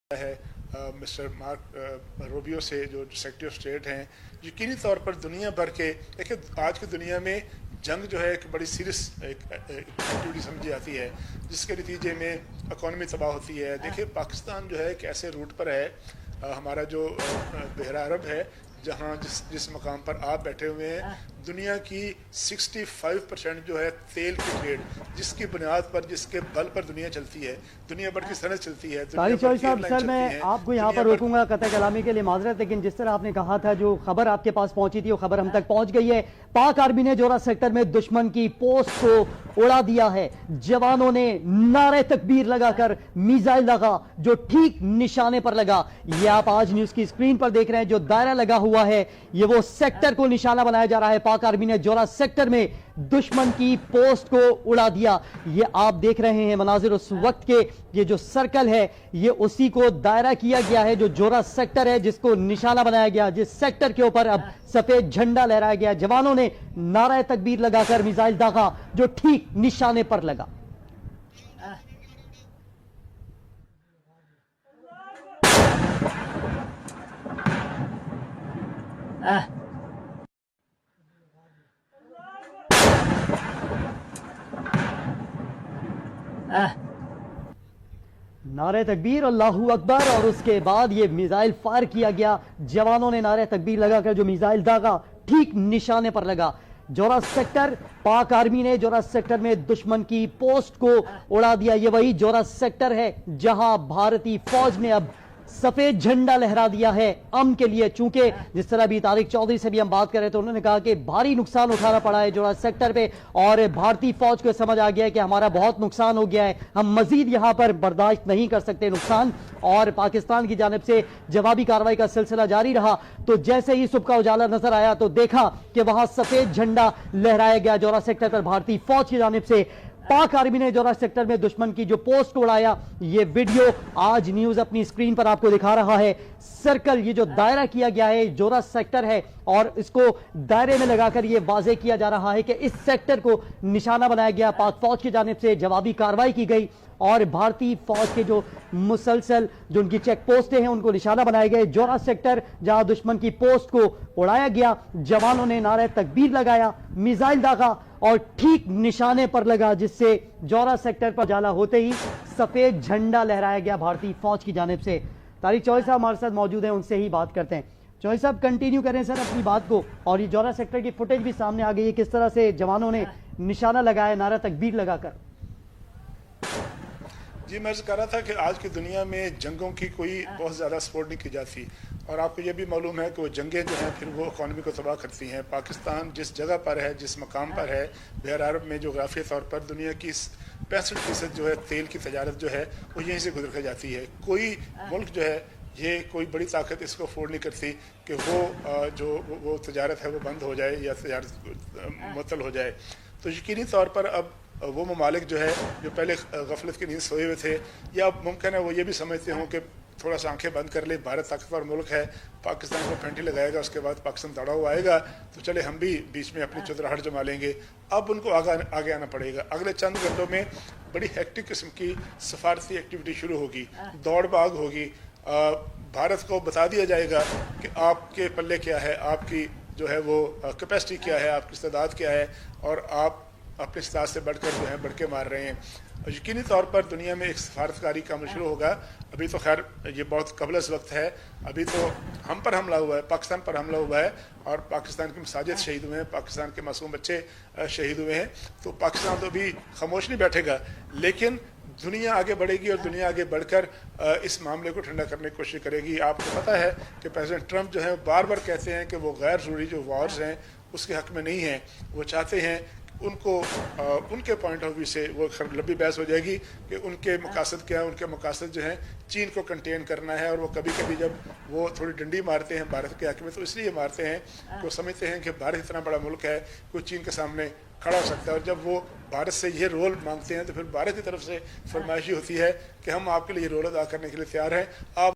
है mister mark Rubio से, जो सेक्रेटरी ऑफ स्टेट हैं। यकीनी तौर पर दुनिया भर के देखिए, आज की दुनिया में जंग जो है एक बड़ी सीरियस एक्टिविटी समझी जाती है, जिसके नतीजे में इकॉनमी तबाह होती है। देखिए, पाकिस्तान जो है एक ऐसे रूट पर है, हमारा जो बहरा अरब है, जहाँ जिस मकाम पर आप बैठे हुए हैं, दुनिया की 65% जो है तेल की ट्रेड, जिसकी बुनियाद पर, जिसके बल पर दुनिया चलती है, दुनिया भर की सनत चलती है। साहब, सर मैं आपको यहाँ पर रोकूंगा कतई कलामी के लिए माजरत, लेकिन जिस तरह आपने कहा था, जो खबर आपके पास पहुंची थी वो खबर हम तक पहुंच गई है। पाक आर्मी ने जोरा सेक्टर में दुश्मन की पोस्ट को उड़ा दिया है। जवानों ने नारे तकबीर लगाकर मिसाइल लगा जो ठीक निशाने पर लगा। ये आप आज न्यूज की स्क्रीन पर देख रहे हैं, जो दायरा लगा हुआ है ये वो सेक्टर को निशाना बनाया जा रहा है। पाक आर्मी ने जोरा सेक्टर में दुश्मन की पोस्ट को उड़ा दिया। ये आप देख रहे हैं मनाजिर उस वक्त के, ये जो सर्कल है ये उसी को दायरा किया गया है, जो जोरा सेक्टर है जिसको निशाना बनाया गया, जिस सेक्टर के ऊपर अब सफेद झंडा लहराया गया। जवानों ने नारा तकबीर लगाकर मिसाइल दागा जो ठीक निशाने पर लगा। नारे तकबीर, अल्लाहू अकबर, और उसके बाद ये मिसाइल फायर किया गया। जवानों ने नारे तकबीर लगाकर जो मिसाइल दागा ठीक निशाने पर लगा। जोरा सेक्टर, पाक आर्मी ने जोरा सेक्टर में दुश्मन की पोस्ट को उड़ा दिया। ये वही जोरा सेक्टर है जहां भारतीय फौज ने अब सफेद झंडा लहरा दिया है अमन के लिए। चूंकि जिस तरह भी तारिक चौधरी से भी हम बात करें तो उन्होंने कहा कि भारी नुकसान उठाना पड़ा है जोरा सेक्टर पे, और भारतीय फौज को समझ आ गया है कि हमारा बहुत नुकसान हो गया है, हम मजीद यहां पर बर्दाश्त नहीं कर सकते नुकसान। और पाकिस्तान की जानिब से जवाबी कार्रवाई का सिलसिला जारी रहा। तो जैसे ही सुबह का उजाला नजर आया तो देखा कि वहां सफेद झंडा लहराया गया जोरा सेक्टर पर भारतीय फौज की जानिब से। पाक आर्मी ने जोरा सेक्टर में दुश्मन की जो पोस्ट को उड़ाया। ये वीडियो आज न्यूज अपनी स्क्रीन पर आपको दिखा रहा है। सर्कल, ये जो दायरा किया गया है जोरा सेक्टर है, और इसको दायरे में लगाकर ये वाजे किया जा रहा है कि इस सेक्टर को निशाना बनाया गया। पाक फौज की जानिब से जवाबी कार्रवाई की गई और भारतीय फौज के जो मुसलसल जो उनकी चेक पोस्टें हैं उनको निशाना बनाए गए। जोरा सेक्टर जहां दुश्मन की पोस्ट को उड़ाया गया, जवानों ने नारे तकबीर लगाया, मिसाइल दागा और ठीक निशाने पर लगा, जिससे जोरा सेक्टर पर जाला होते ही सफेद झंडा लहराया गया भारतीय फौज की जानिब से। तारिक चौधरी साहब हमारे साथ मौजूद हैं, उनसे ही बात करते हैं। चौधरी साहब, कंटिन्यू करें सर अपनी बात को। और ये जोरा सेक्टर की फुटेज भी सामने आ गई है, किस तरह से जवानों ने निशाना लगाया नारा तकबीर लगाकर। जी, मैं कह रहा था कि आज की दुनिया में जंगों की कोई बहुत ज़्यादा सपोर्ट नहीं की जाती, और आपको ये भी मालूम है कि वो जंगें जो हैं फिर वो इकॉनमी को तबाह करती हैं। पाकिस्तान जिस जगह पर है, जिस मकाम पर है, बहर अरब में जोग्राफी तौर पर दुनिया की 65% जो है तेल की तजारत जो है वो यहीं से गुजर कर जाती है। कोई मुल्क जो है, ये कोई बड़ी ताकत इसको अफोर्ड नहीं करती कि वो तजारत है वो बंद हो जाए या तजारत मुअत्तल हो जाए। तो यकीनी तौर पर अब वो ममालिक जो है जो पहले गफलत की नींद सोए हुए थे, या मुमकिन है वो ये भी समझते हों कि थोड़ा सा आंखें बंद कर ले, भारत ताकतवर मुल्क है, पाकिस्तान को फेंटी लगाएगा, उसके बाद पाकिस्तान दौड़ा हुआ आएगा, तो चले हम भी बीच में अपनी चुदराहट जमा लेंगे। अब उनको आगे आना पड़ेगा। अगले चंद घंटों में बड़ी हेक्टिक किस्म की सफारती एक्टिविटी शुरू होगी, दौड़ भाग होगी। भारत को बता दिया जाएगा कि आपके पल्ले क्या है, आपकी जो है वो कैपेसिटी क्या है, आपकी इस्तेदाद क्या है, और आप अपने इस्तेदाद से बढ़कर जो है बढ़ के मार रहे हैं। और यकीनी तौर पर दुनिया में एक सफारतकारी का अमल शुरू होगा। अभी तो खैर ये बहुत कबलस वक्त है, अभी तो हम पर हमला हुआ है, पाकिस्तान पर हमला हुआ है, और पाकिस्तान के मसाजिद शहीद हुए हैं, पाकिस्तान के मासूम बच्चे शहीद हुए हैं। तो पाकिस्तान तो अभी खामोश नहीं बैठेगा, लेकिन दुनिया आगे बढ़ेगी, और दुनिया आगे बढ़कर इस मामले को ठंडा करने की कोशिश करेगी। आपको पता है कि प्रेसिडेंट ट्रंप जो है बार बार कहते हैं कि वो गैर ज़रूरी जो वॉर्स हैं उसके हक़ में नहीं हैं। वो चाहते हैं उनको उनके पॉइंट ऑफ व्यू से वो लंबी बहस हो जाएगी कि उनके मकासद क्या है। उनके मकासद जो हैं चीन को कंटेन करना है, और वो कभी कभी जब वो थोड़ी डंडी मारते हैं भारत के हक़ में तो इसलिए मारते हैं कि वो समझते हैं कि भारत इतना बड़ा मुल्क है, कोई चीन के सामने खड़ा हो सकता है। और जब वो भारत से ये रोल मांगते हैं तो फिर भारत की तरफ से फरमाइशी होती है कि हम आपके लिए ये रोल अदा करने के लिए तैयार हैं। आप